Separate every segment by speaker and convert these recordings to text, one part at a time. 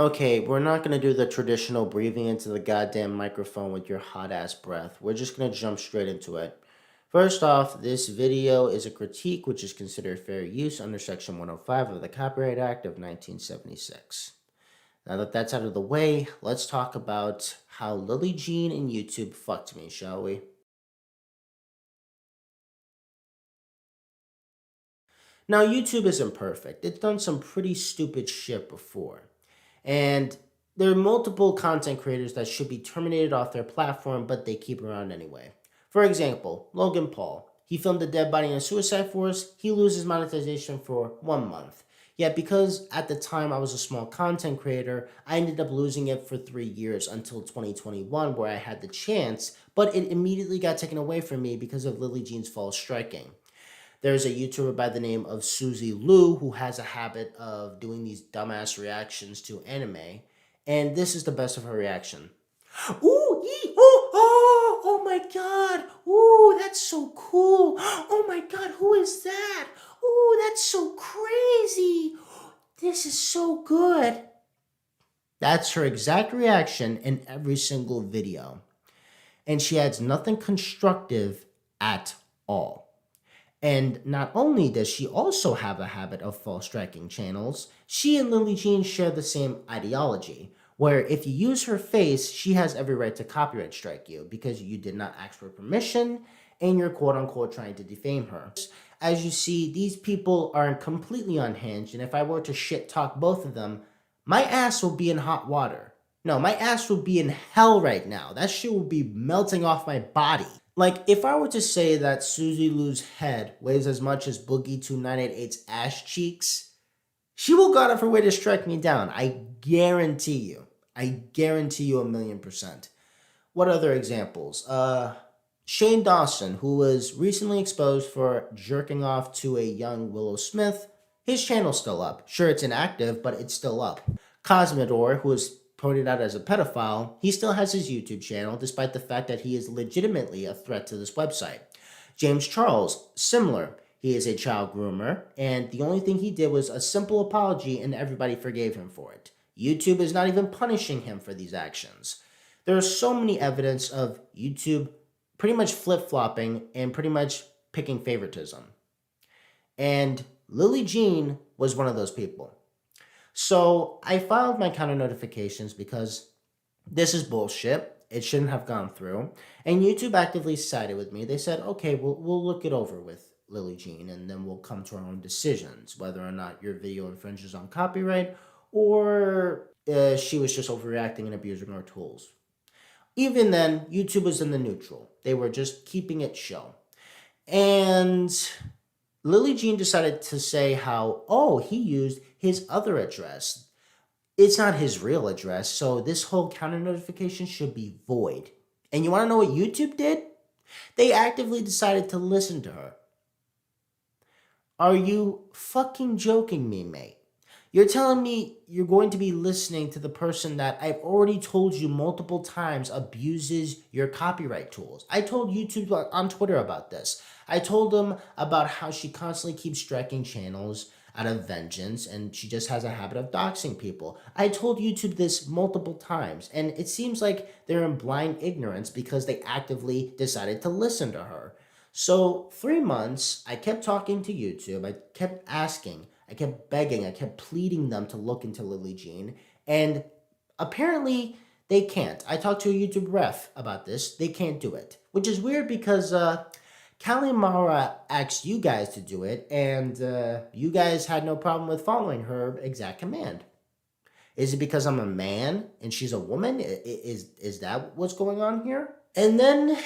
Speaker 1: Okay, we're not going to do the traditional breathing into the goddamn microphone with your hot ass breath. We're just going to jump straight into it. First off, this video is a critique which is considered fair use under Section 105 of the Copyright Act of 1976. Now that that's out of the way, let's talk about how Lillee Jean and YouTube fucked me, shall we? Now, YouTube isn't perfect. It's done some pretty stupid shit before. And there are multiple content creators that should be terminated off their platform, but they keep around anyway. For example, Logan Paul. He filmed a dead body in a suicide forest. He loses monetization for 1 month. Yet because at the time I was a small content creator, I ended up losing it for 3 years until 2021 where I had the chance, but it immediately got taken away from me because of Lillee Jean's false striking. There's a YouTuber by the name of Suzy Lou who has a habit of doing these dumbass reactions to anime, and this is the best of her reaction. Ooh, ee, oh my god, ooh, that's so cool. Oh my god, who is that? Ooh, that's so crazy. This is so good. That's her exact reaction in every single video. And she adds nothing constructive at all. And not only does she also have a habit of false striking channels, she and Lillee Jean share the same ideology, where if you use her face, she has every right to copyright strike you because you did not ask for permission and you're quote unquote trying to defame her. As you see, these people are completely unhinged, and if I were to shit talk both of them, my ass will be in hot water. No, my ass will be in hell right now. That shit will be melting off my body. Like, if I were to say that Suzy Lou's head weighs as much as Boogie2988's ass cheeks, she will go out of her way to strike me down. I guarantee you. I guarantee you 1,000,000%. What other examples? Shane Dawson, who was recently exposed for jerking off to a young Willow Smith. His channel's still up. Sure, it's inactive, but it's still up. Cosmodor, who was pointed out as a pedophile, he still has his YouTube channel despite the fact that he is legitimately a threat to this website. James Charles, similar. He is a child groomer, and the only thing he did was a simple apology and everybody forgave him for it. YouTube is not even punishing him for these actions. There is so many evidence of YouTube pretty much flip-flopping and pretty much picking favoritism. And Lillee Jean was one of those people. So I filed my counter notifications because this is bullshit. It shouldn't have gone through. And YouTube actively sided with me. They said, okay, we'll look it over with Lillee Jean and then we'll come to our own decisions, whether or not your video infringes on copyright or she was just overreacting and abusing our tools. Even then, YouTube was in the neutral. They were just keeping it chill. And Lillee Jean decided to say how, oh, he used his other address. It's not his real address, so this whole counter notification should be void. And you want to know what YouTube did? They actively decided to listen to her. Are you fucking joking me, mate? You're telling me you're going to be listening to the person that I've already told you multiple times abuses your copyright tools. I told YouTube on Twitter about this. I told them about how she constantly keeps striking channels out of vengeance and she just has a habit of doxing people. I told YouTube this multiple times and it seems like they're in blind ignorance because they actively decided to listen to her. So 3 months, I kept talking to YouTube. I kept asking. I kept begging, I kept pleading them to look into Lillee Jean, and apparently they can't. I talked to a YouTube ref about this. They can't do it, which is weird because Kalimara asked you guys to do it, and you guys had no problem with following her exact command. Is it because I'm a man and she's a woman? Is that what's going on here? And then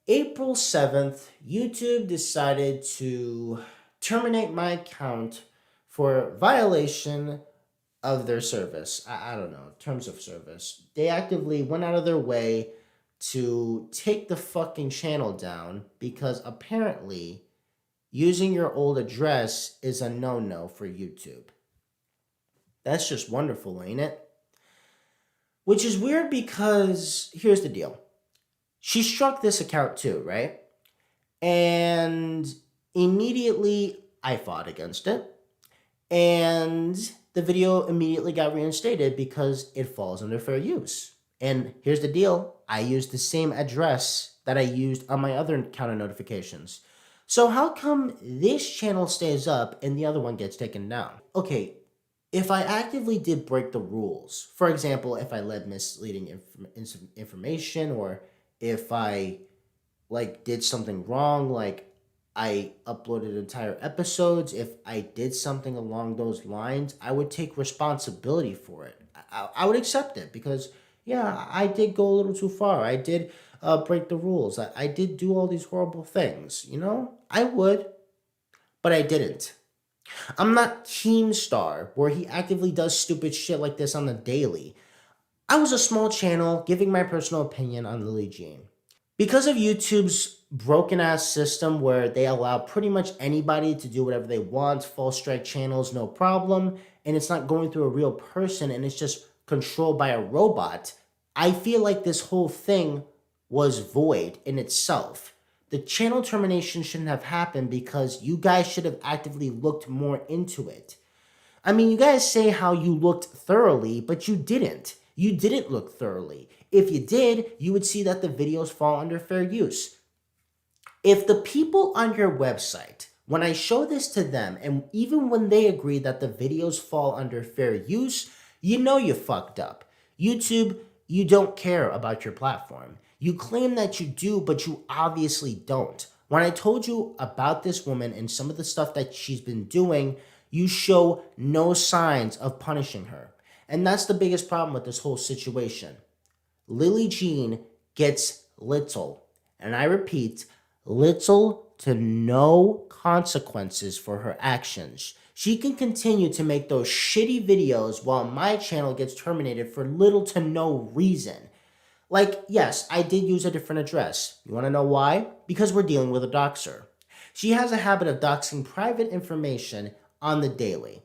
Speaker 1: April 7th, YouTube decided to terminate my account for violation of their service. I don't know, terms of service. They actively went out of their way to take the fucking channel down because apparently using your old address is a no-no for YouTube. That's just wonderful, ain't it? Which is weird because here's the deal. She struck this account too, right? And immediately I fought against it. And the video immediately got reinstated because it falls under fair use. And here's the deal, I used the same address that I used on my other counter notifications. So how come this channel stays up and the other one gets taken down? Okay, if I actively did break the rules, for example, if I led misleading information, or if I did something wrong, like I uploaded entire episodes, if I did something along those lines, I would take responsibility for it. I would accept it because, yeah, I did go a little too far. I did break the rules. I did do all these horrible things, I would, but I didn't. I'm not Keemstar, where he actively does stupid shit like this on the daily. I was a small channel giving my personal opinion on Lillee Jean. Because of YouTube's broken ass system where they allow pretty much anybody to do whatever they want, false strike channels, no problem, and it's not going through a real person and it's just controlled by a robot, I feel like this whole thing was void in itself. The channel termination shouldn't have happened because you guys should have actively looked more into it. I mean, you guys say how you looked thoroughly, but you didn't. You didn't look thoroughly. If you did, you would see that the videos fall under fair use. If the people on your website, when I show this to them, and even when they agree that the videos fall under fair use, you fucked up. YouTube, you don't care about your platform. You claim that you do, but you obviously don't. When I told you about this woman and some of the stuff that she's been doing, you show no signs of punishing her. And that's the biggest problem with this whole situation. Lillee Jean gets little, and I repeat, little to no consequences for her actions. She can continue to make those shitty videos while my channel gets terminated for little to no reason. Yes, I did use a different address. You want to know why? Because we're dealing with a doxer. She has a habit of doxing private information on the daily.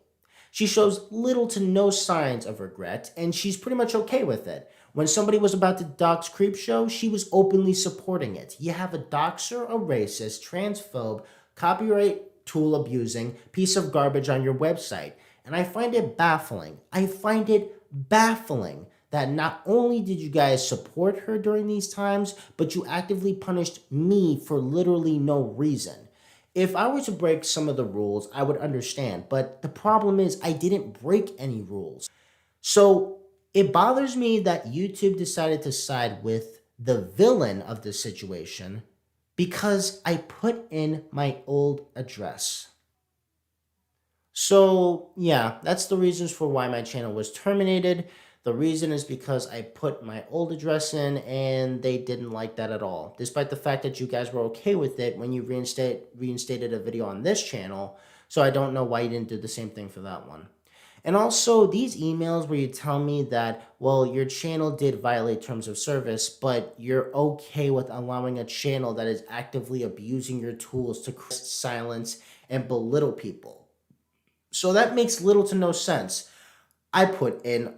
Speaker 1: She shows little to no signs of regret, and she's pretty much okay with it. When somebody was about to dox Creepshow, she was openly supporting it. You have a doxer, a racist, transphobe, copyright tool abusing piece of garbage on your website. And I find it baffling. That not only did you guys support her during these times, but you actively punished me for literally no reason. If I were to break some of the rules, I would understand, but the problem is I didn't break any rules. So it bothers me that YouTube decided to side with the villain of the situation because I put in my old address. So yeah, that's the reasons for why my channel was terminated. The reason is because I put my old address in and they didn't like that at all. Despite the fact that you guys were okay with it when you reinstated a video on this channel. So I don't know why you didn't do the same thing for that one. And also these emails where you tell me that, well, your channel did violate terms of service, but you're okay with allowing a channel that is actively abusing your tools to silence and belittle people. So that makes little to no sense. I put in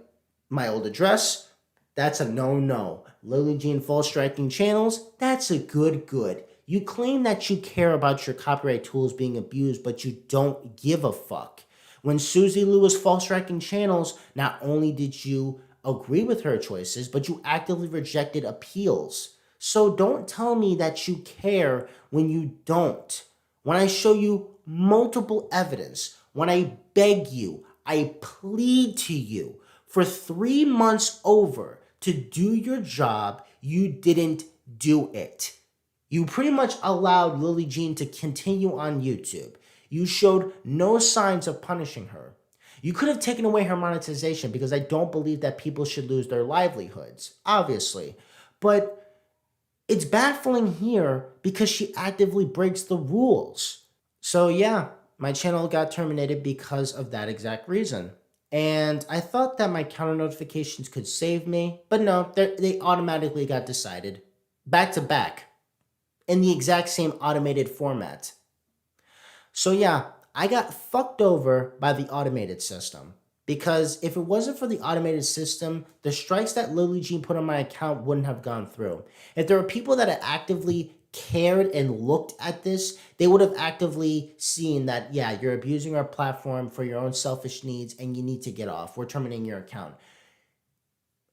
Speaker 1: my old address, that's a no-no. Lillee Jean false striking channels, that's a good. You claim that you care about your copyright tools being abused, but you don't give a fuck. When Susie Lou was false striking channels, not only did you agree with her choices, but you actively rejected appeals. So don't tell me that you care when you don't. When I show you multiple evidence, when I beg you, I plead to you, for 3 months over to do your job, you didn't do it. You pretty much allowed Lillee Jean to continue on YouTube. You showed no signs of punishing her. You could have taken away her monetization because I don't believe that people should lose their livelihoods, obviously. But it's baffling here because she actively breaks the rules. So yeah, my channel got terminated because of that exact reason. And I thought that my counter notifications could save me, but no, they automatically got decided back to back in the exact same automated format. So yeah, I got fucked over by the automated system because if it wasn't for the automated system, the strikes that Lillee Jean put on my account wouldn't have gone through. If there were people that actively cared and looked at this, they would have actively seen that, yeah, you're abusing our platform for your own selfish needs and you need to get off. We're terminating your account.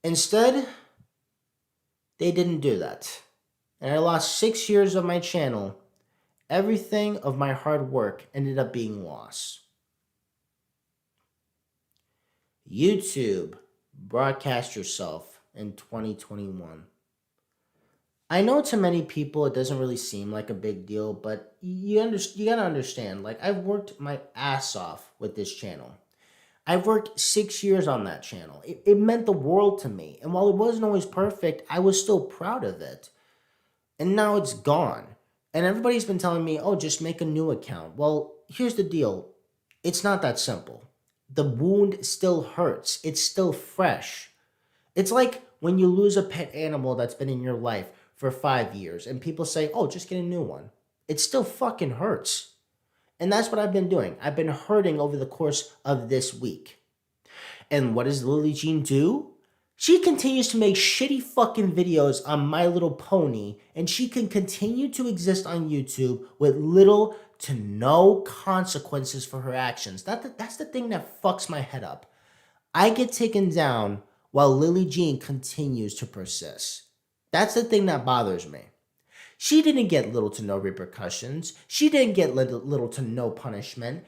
Speaker 1: Instead, they didn't do that. And I lost 6 years of my channel. Everything of my hard work ended up being lost. YouTube, broadcast yourself in 2021. I know to many people it doesn't really seem like a big deal, but you gotta understand, like, I've worked my ass off with this channel. I've worked 6 years on that channel. It meant the world to me. And while it wasn't always perfect, I was still proud of it. And now it's gone. And everybody's been telling me, oh, just make a new account. Well, here's the deal. It's not that simple. The wound still hurts. It's still fresh. It's like when you lose a pet animal that's been in your life for 5 years and people say, oh, just get a new one. It still fucking hurts. And that's what I've been doing. I've been hurting over the course of this week. And what does Lillee Jean do? She continues to make shitty fucking videos on My Little Pony, and she can continue to exist on YouTube with little to no consequences for her actions. That's the thing that fucks my head up. I get taken down while Lillee Jean continues to persist. That's the thing that bothers me. She didn't get little to no repercussions. She didn't get little to no punishment.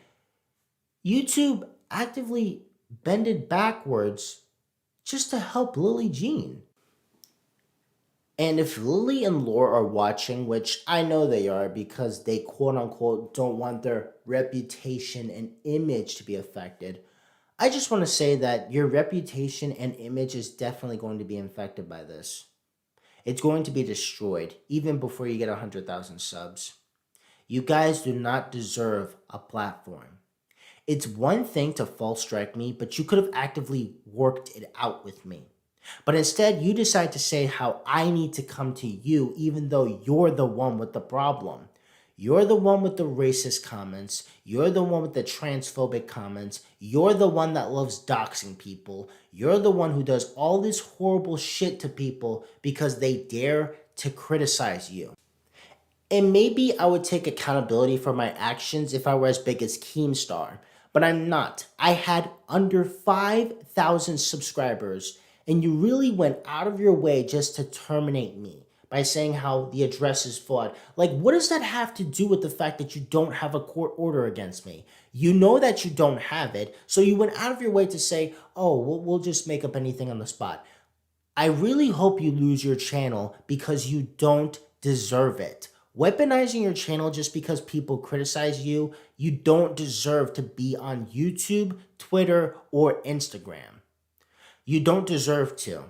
Speaker 1: YouTube actively bended backwards just to help Lillee Jean. And if Lillee and Lore are watching, which I know they are because they quote unquote don't want their reputation and image to be affected, I just want to say that your reputation and image is definitely going to be infected by this. It's going to be destroyed even before you get 100,000 subs. You guys do not deserve a platform. It's one thing to false strike me, but you could have actively worked it out with me. But instead, you decide to say how I need to come to you even though you're the one with the problem. You're the one with the racist comments. You're the one with the transphobic comments. You're the one that loves doxing people. You're the one who does all this horrible shit to people because they dare to criticize you. And maybe I would take accountability for my actions if I were as big as Keemstar, but I'm not. I had under 5,000 subscribers, and you really went out of your way just to terminate me by saying how the address is flawed. Like, what does that have to do with the fact that you don't have a court order against me? You know that you don't have it, so you went out of your way to say, oh, we'll just make up anything on the spot. I really hope you lose your channel because you don't deserve it. Weaponizing your channel just because people criticize you, you don't deserve to be on YouTube, Twitter, or Instagram. You don't deserve to.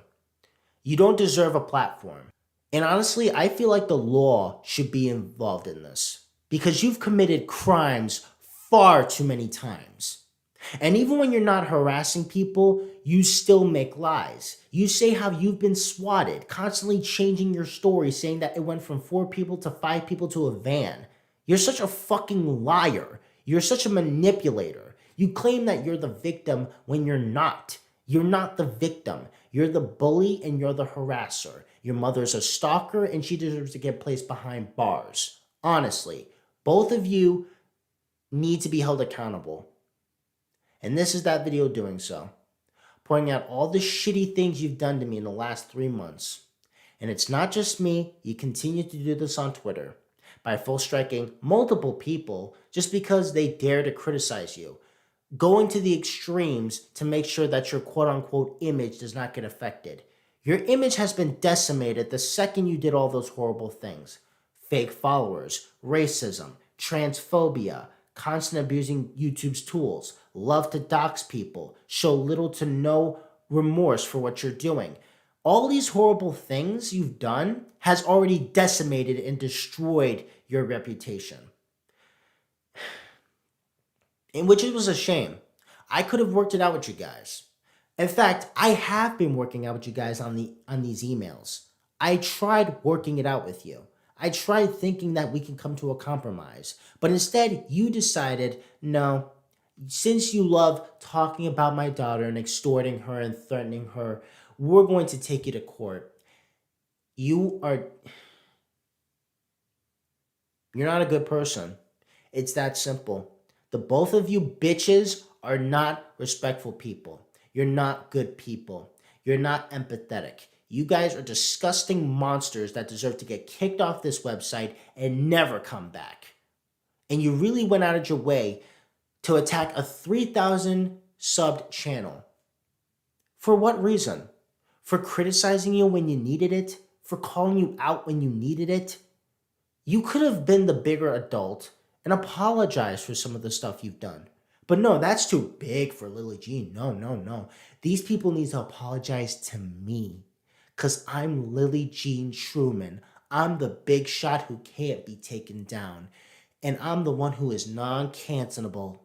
Speaker 1: You don't deserve a platform. And honestly, I feel like the law should be involved in this because you've committed crimes far too many times. And even when you're not harassing people, you still make lies. You say how you've been swatted, constantly changing your story, saying that it went from 4 people to 5 people to a van. You're such a fucking liar. You're such a manipulator. You claim that you're the victim when you're not. You're not the victim. You're the bully and you're the harasser. Your mother's a stalker and she deserves to get placed behind bars. Honestly, both of you need to be held accountable. And this is that video doing so, pointing out all the shitty things you've done to me in the last 3 months. And it's not just me, you continue to do this on Twitter by full striking multiple people just because they dare to criticize you, going to the extremes to make sure that your quote unquote image does not get affected. Your image has been decimated the second you did all those horrible things. Fake followers, racism, transphobia, constant abusing YouTube's tools, love to dox people, show little to no remorse for what you're doing. All these horrible things you've done has already decimated and destroyed your reputation. And which it was a shame. I could have worked it out with you guys. In fact, I have been working out with you guys on these emails. I tried working it out with you. I tried thinking that we can come to a compromise, but instead you decided, no, since you love talking about my daughter and extorting her and threatening her, we're going to take you to court. You are You're not a good person. It's that simple. The both of you bitches are not respectful people. You're not good people. You're not empathetic. You guys are disgusting monsters that deserve to get kicked off this website and never come back. And you really went out of your way to attack a 3,000 subbed channel. For what reason? For criticizing you when you needed it? For calling you out when you needed it? You could have been the bigger adult and apologized for some of the stuff you've done. But no, that's too big for Lillee Jean. No, no, no. These people need to apologize to me. Because I'm Lillee Jean Truman. I'm the big shot who can't be taken down. And I'm the one who is non-cancelable.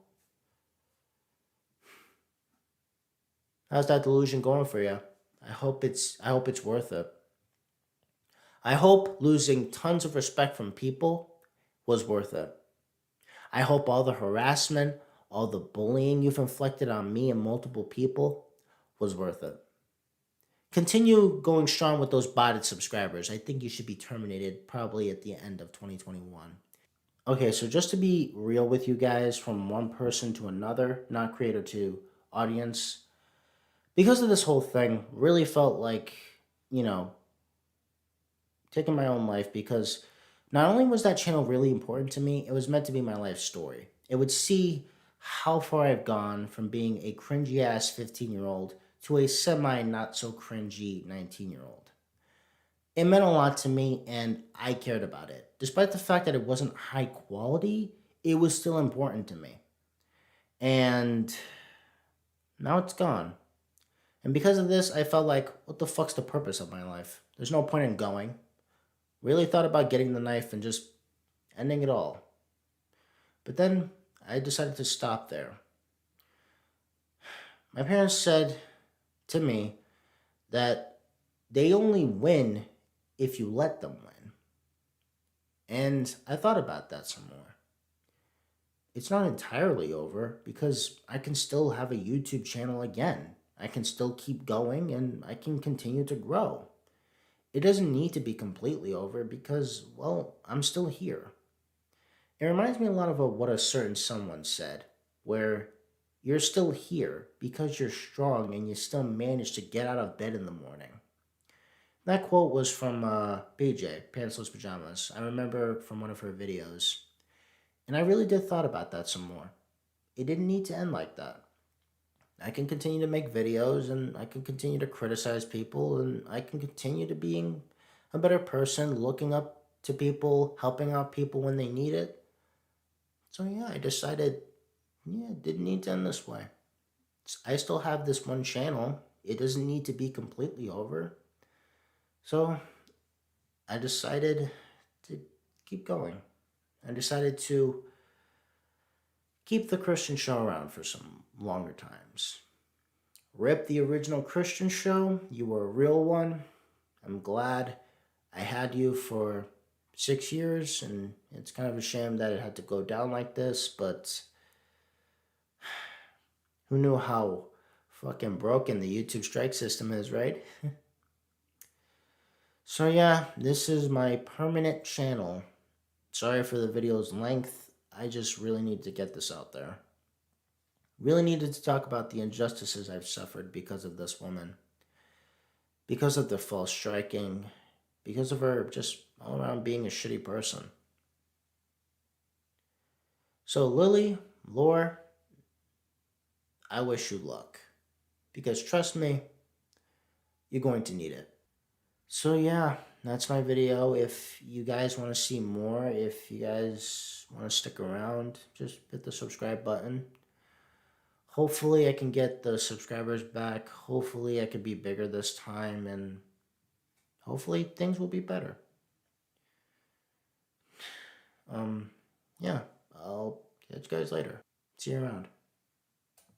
Speaker 1: How's that delusion going for you? I hope it's worth it. I hope losing tons of respect from people was worth it. I hope all the harassment, all the bullying you've inflicted on me and multiple people was worth it. Continue going strong with those botted subscribers. I think you should be terminated probably at the end of 2021. Okay, so just to be real with you guys, from one person to another, not creator to audience, because of this whole thing, really felt like, taking my own life, because not only was that channel really important to me, it was meant to be my life story. It would see how far I've gone from being a cringy ass 15-year-old to a semi not so cringy 19-year-old. It meant a lot to me and I cared about it. Despite the fact that it wasn't high quality, it was still important to me. And now it's gone. And because of this, I felt like, what the fuck's the purpose of my life? There's no point in going. Really thought about getting the knife and just ending it all. But then I decided to stop there. My parents said to me that they only win if you let them win. And I thought about that some more. It's not entirely over because I can still have a YouTube channel again. I can still keep going and I can continue to grow. It doesn't need to be completely over because, well, I'm still here. It reminds me a lot of what a certain someone said, where you're still here because you're strong and you still manage to get out of bed in the morning. That quote was from PJ, Pantsless Pajamas. I remember from one of her videos. And I really did thought about that some more. It didn't need to end like that. I can continue to make videos and I can continue to criticize people and I can continue to being a better person, looking up to people, helping out people when they need it. So yeah, I decided, it didn't need to end this way. I still have this one channel. It doesn't need to be completely over. So I decided to keep going. I decided to keep the Christian show around for some longer times. Rip the original Christian show. You were a real one. I'm glad I had you for 6 years, and it's kind of a shame that it had to go down like this, but who knew how fucking broken the YouTube strike system is, right? So yeah, this is my permanent channel. Sorry for the video's length. I just really need to get this out there. Really needed to talk about the injustices I've suffered because of this woman. Because of the false striking. Because of her just all around being a shitty person. So Lillee, Lore, I wish you luck. Because trust me, you're going to need it. So yeah, that's my video. If you guys want to see more, if you guys want to stick around, just hit the subscribe button. Hopefully I can get the subscribers back. Hopefully I could be bigger this time, and hopefully things will be better. Yeah, I'll catch you guys later. See you around.